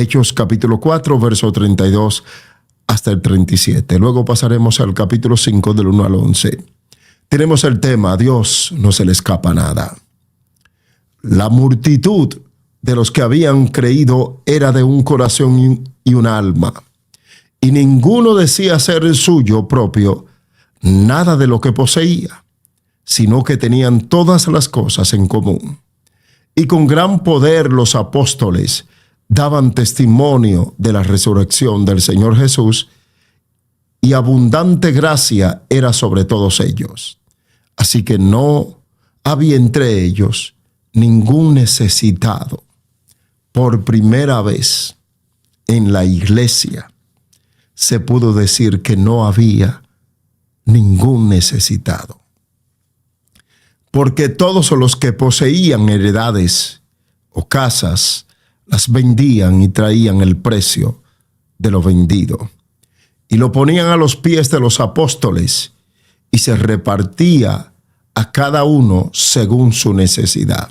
Hechos capítulo 4, verso 32 hasta el 37. Luego pasaremos al capítulo 5 del 1 al 11. Tenemos el tema: a Dios no se le escapa nada. La multitud de los que habían creído era de un corazón y un alma, y ninguno decía ser el suyo propio nada de lo que poseía, sino que tenían todas las cosas en común. Y con gran poder los apóstoles daban testimonio de la resurrección del Señor Jesús, y abundante gracia era sobre todos ellos. Así que no había entre ellos ningún necesitado. Por primera vez en la iglesia se pudo decir que no había ningún necesitado, porque todos los que poseían heredades o casas las vendían y traían el precio de lo vendido y lo ponían a los pies de los apóstoles, y se repartía a cada uno según su necesidad.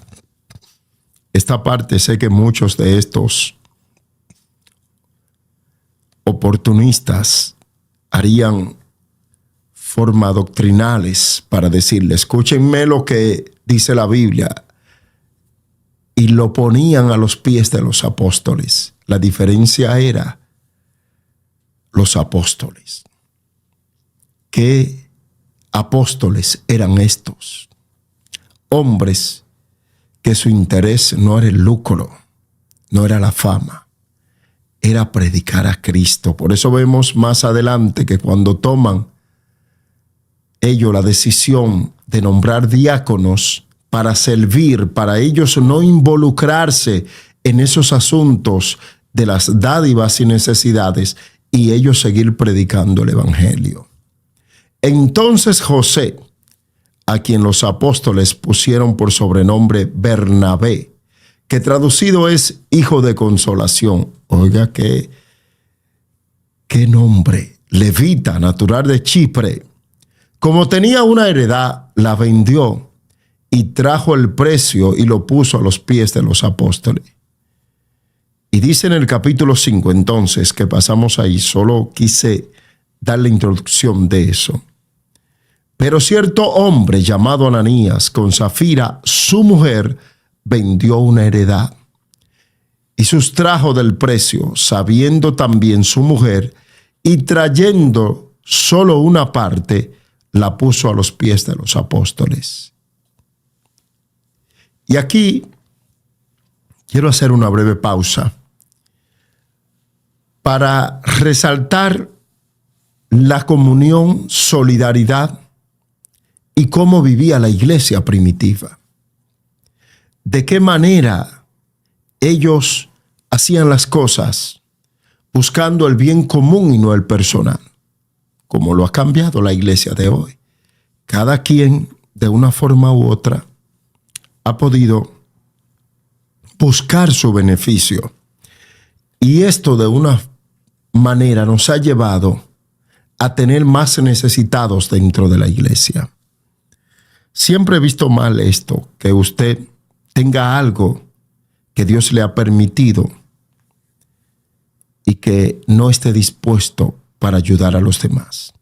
Esta parte sé que muchos de estos oportunistas harían formas doctrinales para decirle: escúchenme lo que dice la Biblia, y lo ponían a los pies de los apóstoles. La diferencia era los apóstoles. ¿Qué apóstoles eran estos? Hombres que su interés no era el lucro, no era la fama, era predicar a Cristo. Por eso vemos más adelante que cuando toman ellos la decisión de nombrar diáconos para servir, para ellos no involucrarse en esos asuntos de las dádivas y necesidades, y ellos seguir predicando el evangelio. Entonces José, a quien los apóstoles pusieron por sobrenombre Bernabé, que traducido es hijo de consolación. Oiga, qué nombre. Levita, natural de Chipre. Como tenía una heredad, la vendió y trajo el precio y lo puso a los pies de los apóstoles. Y dice en el capítulo 5 entonces, que pasamos ahí, solo quise dar la introducción de eso. Pero cierto hombre llamado Ananías, con Safira, su mujer, vendió una heredad y sustrajo del precio, sabiendo también su mujer, y trayendo solo una parte, la puso a los pies de los apóstoles. Y aquí quiero hacer una breve pausa para resaltar la comunión, solidaridad y cómo vivía la iglesia primitiva. De qué manera ellos hacían las cosas buscando el bien común y no el personal, como lo ha cambiado la iglesia de hoy. Cada quien, de una forma u otra, ha podido buscar su beneficio. Y esto de una manera nos ha llevado a tener más necesitados dentro de la iglesia. Siempre he visto mal esto, que usted tenga algo que Dios le ha permitido y que no esté dispuesto para ayudar a los demás.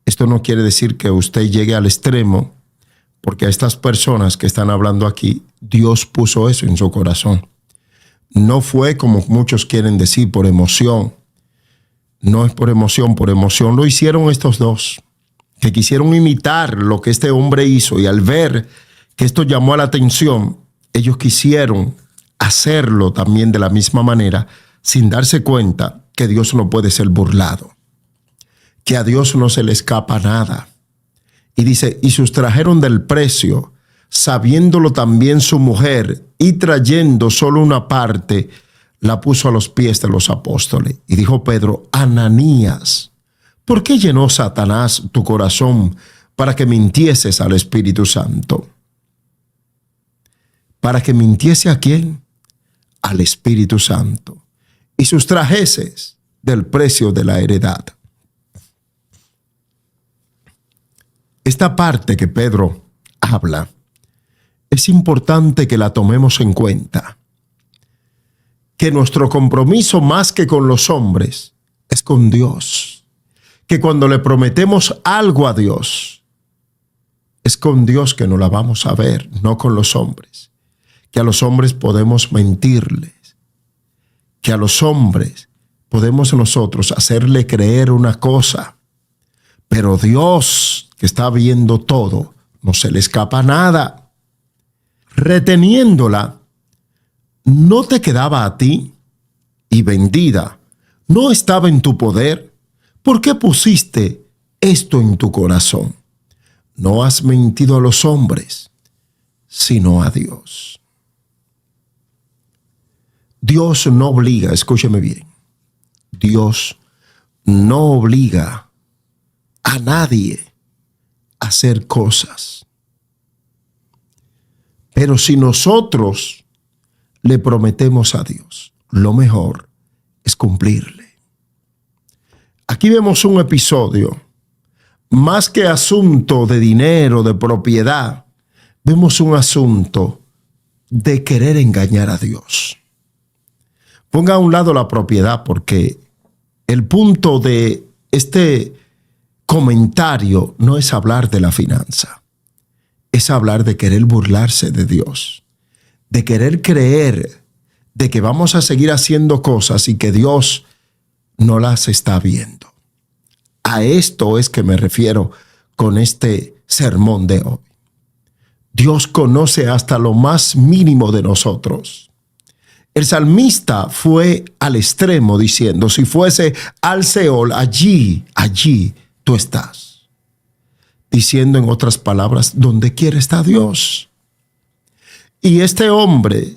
Esto no quiere decir que usted llegue al extremo, porque a estas personas que están hablando aquí, Dios puso eso en su corazón. No fue como muchos quieren decir, por emoción. No es por emoción lo hicieron estos dos, que quisieron imitar lo que este hombre hizo, y al ver que esto llamó a la atención, ellos quisieron hacerlo también de la misma manera, sin darse cuenta que Dios no puede ser burlado, que a Dios no se le escapa nada. Y dice, y sustrajeron del precio, sabiéndolo también su mujer, y trayendo solo una parte, la puso a los pies de los apóstoles. Y dijo Pedro: Ananías, ¿por qué llenó Satanás tu corazón para que mintieses al Espíritu Santo? ¿Para que mintiese a quién? Al Espíritu Santo. Y sustrajeses del precio de la heredad. Esta parte que Pedro habla, es importante que la tomemos en cuenta. que nuestro compromiso más que con los hombres es con Dios. Que cuando le prometemos algo a Dios, es con Dios que nos la vamos a ver, no con los hombres. Que a los hombres podemos mentirles. Que a los hombres podemos nosotros hacerle creer una cosa. Pero Dios, que está viendo todo, no se le escapa nada. Reteniéndola, no te quedaba a ti, y vendida, no estaba en tu poder. ¿Por qué pusiste esto en tu corazón? No has mentido a los hombres, sino a Dios. Dios no obliga, escúcheme bien, Dios no obliga a nadie a hacer cosas. Pero si nosotros le prometemos a Dios, lo mejor es cumplirle. Aquí vemos un episodio, más que asunto de dinero, de propiedad, vemos un asunto de querer engañar a Dios. Ponga a un lado la propiedad, porque el punto de este comentario no es hablar de la finanza, es hablar de querer burlarse de Dios, de querer creer de que vamos a seguir haciendo cosas y que Dios no las está viendo. A esto es que me refiero con este sermón de hoy. Dios conoce hasta lo más mínimo de nosotros. El salmista fue al extremo diciendo, si fuese al Seol, allí tú estás. Diciendo en otras palabras, donde quiera está Dios. Y este hombre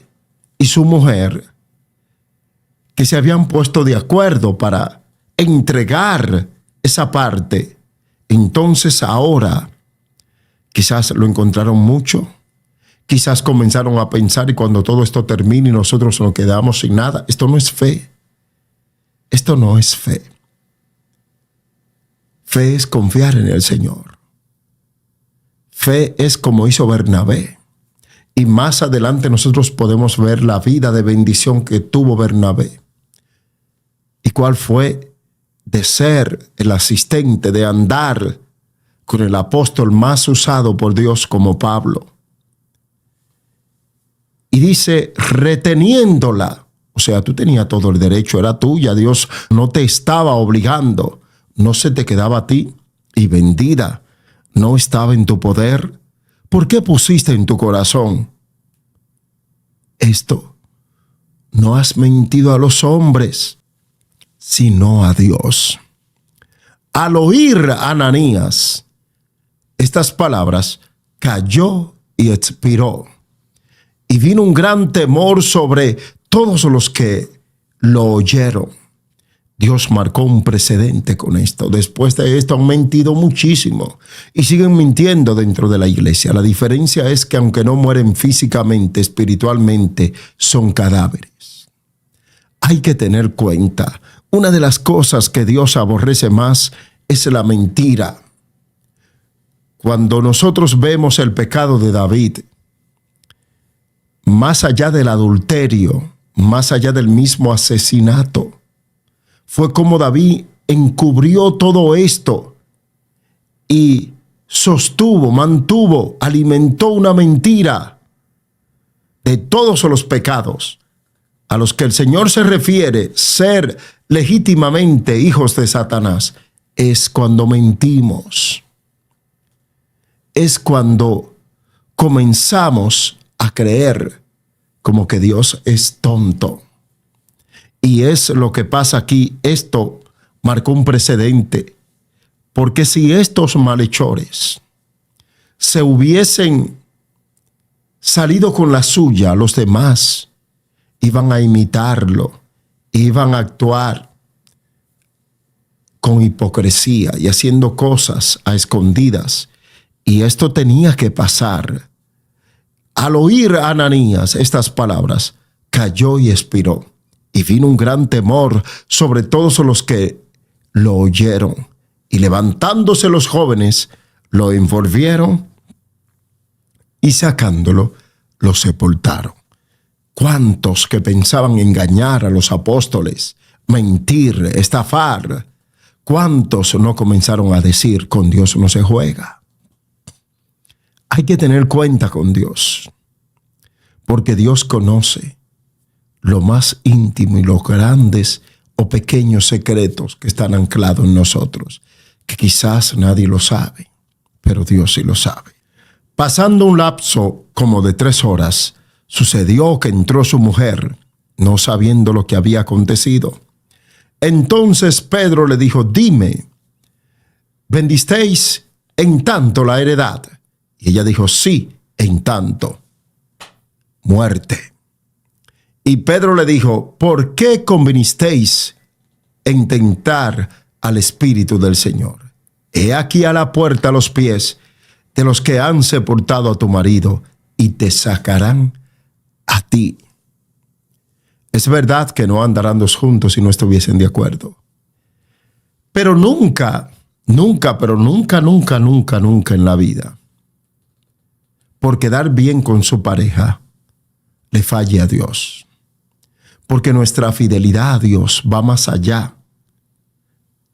y su mujer, que se habían puesto de acuerdo para entregar esa parte, entonces ahora quizás lo encontraron mucho, quizás comenzaron a pensar, y cuando todo esto termine y nosotros nos quedamos sin nada, esto no es fe. Esto no es fe. Fe es confiar en el Señor. Fe es como hizo Bernabé. Y más adelante nosotros podemos ver la vida de bendición que tuvo Bernabé. ¿Y cuál fue? De ser el asistente, de andar con el apóstol más usado por Dios como Pablo. Y dice, reteniéndola. O sea, tú tenías todo el derecho, era tuya. Dios no te estaba obligando. No se te quedaba a ti. Y vendida, no estaba en tu poder. ¿Por qué pusiste en tu corazón esto? No has mentido a los hombres, sino a Dios. Al oír a Ananías estas palabras, cayó y expiró. Y vino un gran temor sobre todos los que lo oyeron. Dios marcó un precedente con esto. Después de esto han mentido muchísimo y siguen mintiendo dentro de la iglesia. La diferencia es que aunque no mueren físicamente, espiritualmente son cadáveres. Hay que tener cuenta. Una de las cosas que Dios aborrece más es la mentira. Cuando nosotros vemos el pecado de David, más allá del adulterio, más allá del mismo asesinato, fue como David encubrió todo esto y sostuvo, mantuvo, alimentó una mentira de todos los pecados a los que el Señor se refiere ser legítimamente hijos de Satanás. Es cuando mentimos. Es cuando comenzamos a creer como que Dios es tonto. Y es lo que pasa aquí. Esto marcó un precedente. Porque si estos malhechores se hubiesen salido con la suya, los demás iban a imitarlo, iban a actuar con hipocresía y haciendo cosas a escondidas. Y esto tenía que pasar. Al oír a Ananías estas palabras, cayó y expiró. Y vino un gran temor sobre todos los que lo oyeron. Y levantándose los jóvenes, lo envolvieron y sacándolo, lo sepultaron. ¿Cuántos que pensaban engañar a los apóstoles, mentir, estafar? ¿Cuántos no comenzaron a decir, con Dios no se juega? Hay que tener cuenta con Dios, porque Dios conoce lo más íntimo y los grandes o pequeños secretos que están anclados en nosotros, que quizás nadie lo sabe, pero Dios sí lo sabe. Pasando un lapso como de 3 horas, sucedió que entró su mujer, no sabiendo lo que había acontecido. Entonces Pedro le dijo, dime, ¿vendisteis en tanto la heredad? Y ella dijo, sí, en tanto. Muerte. Y Pedro le dijo, ¿por qué convinisteis en tentar al Espíritu del Señor? He aquí a la puerta los pies de los que han sepultado a tu marido y te sacarán a ti. Es verdad que no andarán dos juntos si no estuviesen de acuerdo. Pero nunca en la vida, por quedar bien con su pareja, le falle a Dios. Porque nuestra fidelidad a Dios va más allá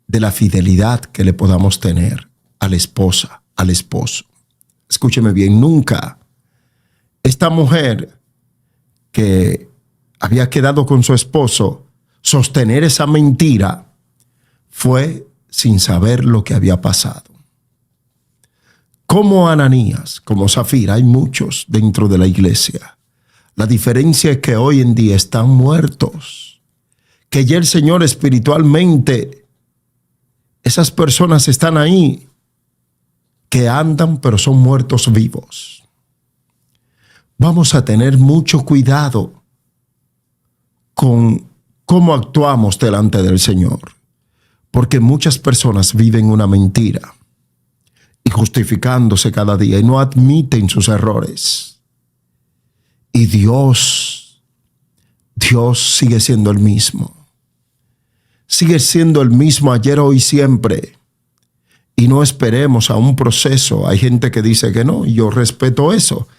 de la fidelidad que le podamos tener a la esposa, al esposo. Escúcheme bien, nunca esta mujer que había quedado con su esposo, sostener esa mentira fue sin saber lo que había pasado. Como Ananías, como Zafira, hay muchos dentro de la iglesia. La diferencia es que hoy en día están muertos, que ya el Señor espiritualmente, esas personas están ahí, que andan pero son muertos vivos. Vamos a tener mucho cuidado con cómo actuamos delante del Señor, porque muchas personas viven una mentira y justificándose cada día y no admiten sus errores. Y Dios sigue siendo el mismo. Sigue siendo el mismo ayer, hoy, siempre. Y no esperemos a un proceso. Hay gente que dice que no, y yo respeto eso.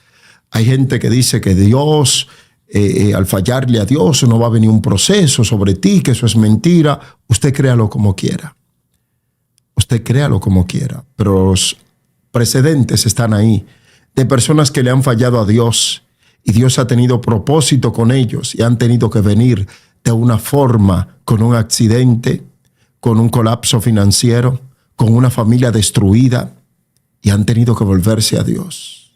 Hay gente que dice que Dios, al fallarle a Dios, no va a venir un proceso sobre ti, que eso es mentira. Usted créalo como quiera. Usted créalo como quiera. Pero los precedentes están ahí de personas que le han fallado a Dios. Y Dios ha tenido propósito con ellos y han tenido que venir de una forma, con un accidente, con un colapso financiero, con una familia destruida, y han tenido que volverse a Dios.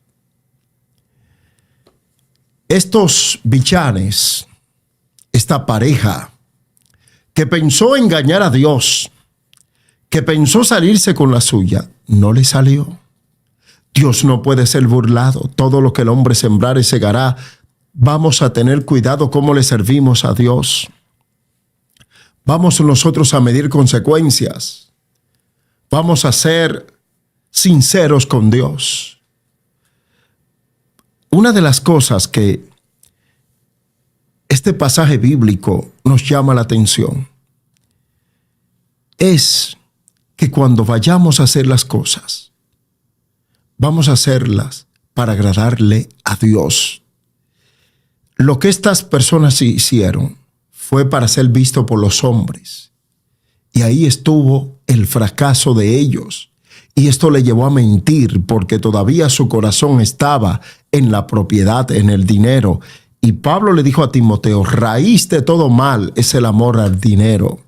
Estos bichanes, esta pareja que pensó engañar a Dios, que pensó salirse con la suya, no le salió. Dios no puede ser burlado. Todo lo que el hombre sembrare segará. Vamos a tener cuidado cómo le servimos a Dios. Vamos nosotros a medir consecuencias. Vamos a ser sinceros con Dios. Una de las cosas que este pasaje bíblico nos llama la atención es que cuando vayamos a hacer las cosas, vamos a hacerlas para agradarle a Dios. Lo que estas personas hicieron fue para ser visto por los hombres. Y ahí estuvo el fracaso de ellos. Y esto le llevó a mentir porque todavía su corazón estaba en la propiedad, en el dinero. Y Pablo le dijo a Timoteo, raíz de todo mal es el amor al dinero.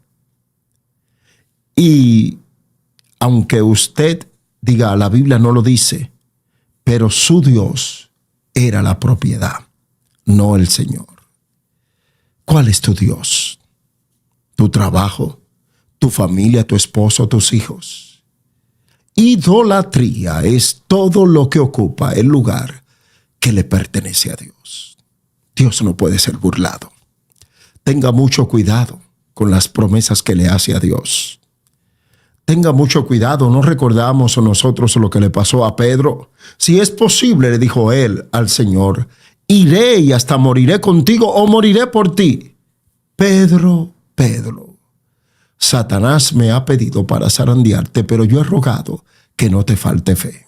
Y aunque usted diga, la Biblia no lo dice, pero su Dios era la propiedad, no el Señor. ¿Cuál es tu Dios? ¿Tu trabajo? ¿Tu familia? ¿Tu esposo? ¿Tus hijos? Idolatría es todo lo que ocupa el lugar que le pertenece a Dios. Dios no puede ser burlado. Tenga mucho cuidado con las promesas que le hace a Dios. Tenga mucho cuidado, no recordamos nosotros lo que le pasó a Pedro. Si es posible, le dijo él al Señor, iré y hasta moriré contigo o moriré por ti. Pedro, Satanás me ha pedido para zarandearte, pero yo he rogado que no te falte fe.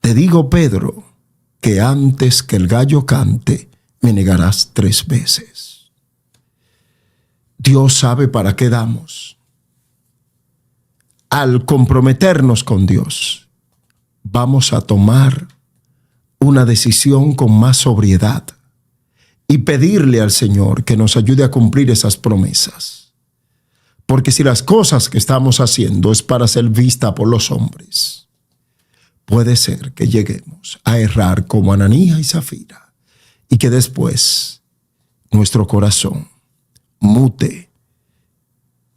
Te digo, Pedro, que antes que el gallo cante, me negarás 3 veces. Dios sabe para qué damos. Al comprometernos con Dios, vamos a tomar una decisión con más sobriedad y pedirle al Señor que nos ayude a cumplir esas promesas. Porque si las cosas que estamos haciendo es para ser vista por los hombres, puede ser que lleguemos a errar como Ananías y Zafira y que después nuestro corazón mute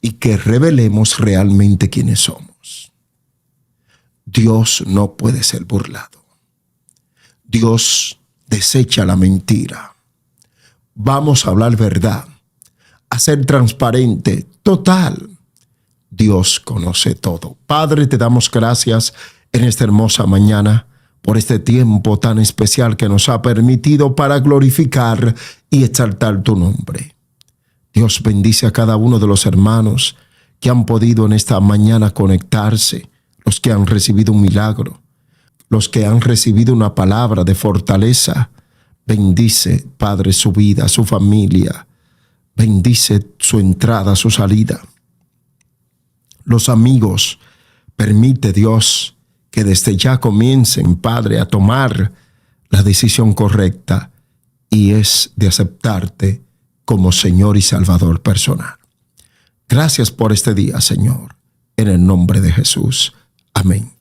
y que revelemos realmente quiénes somos. Dios no puede ser burlado. Dios desecha la mentira. Vamos a hablar verdad, a ser transparente, total. Dios conoce todo. Padre, te damos gracias en esta hermosa mañana por este tiempo tan especial que nos ha permitido para glorificar y exaltar tu nombre. Dios bendice a cada uno de los hermanos que han podido en esta mañana conectarse, los que han recibido un milagro, los que han recibido una palabra de fortaleza. Bendice, Padre, su vida, su familia. Bendice su entrada, su salida. Los amigos, permite, Dios, que desde ya comiencen, Padre, a tomar la decisión correcta, y es de aceptarte como Señor y Salvador personal. Gracias por este día, Señor, en el nombre de Jesús. Amén.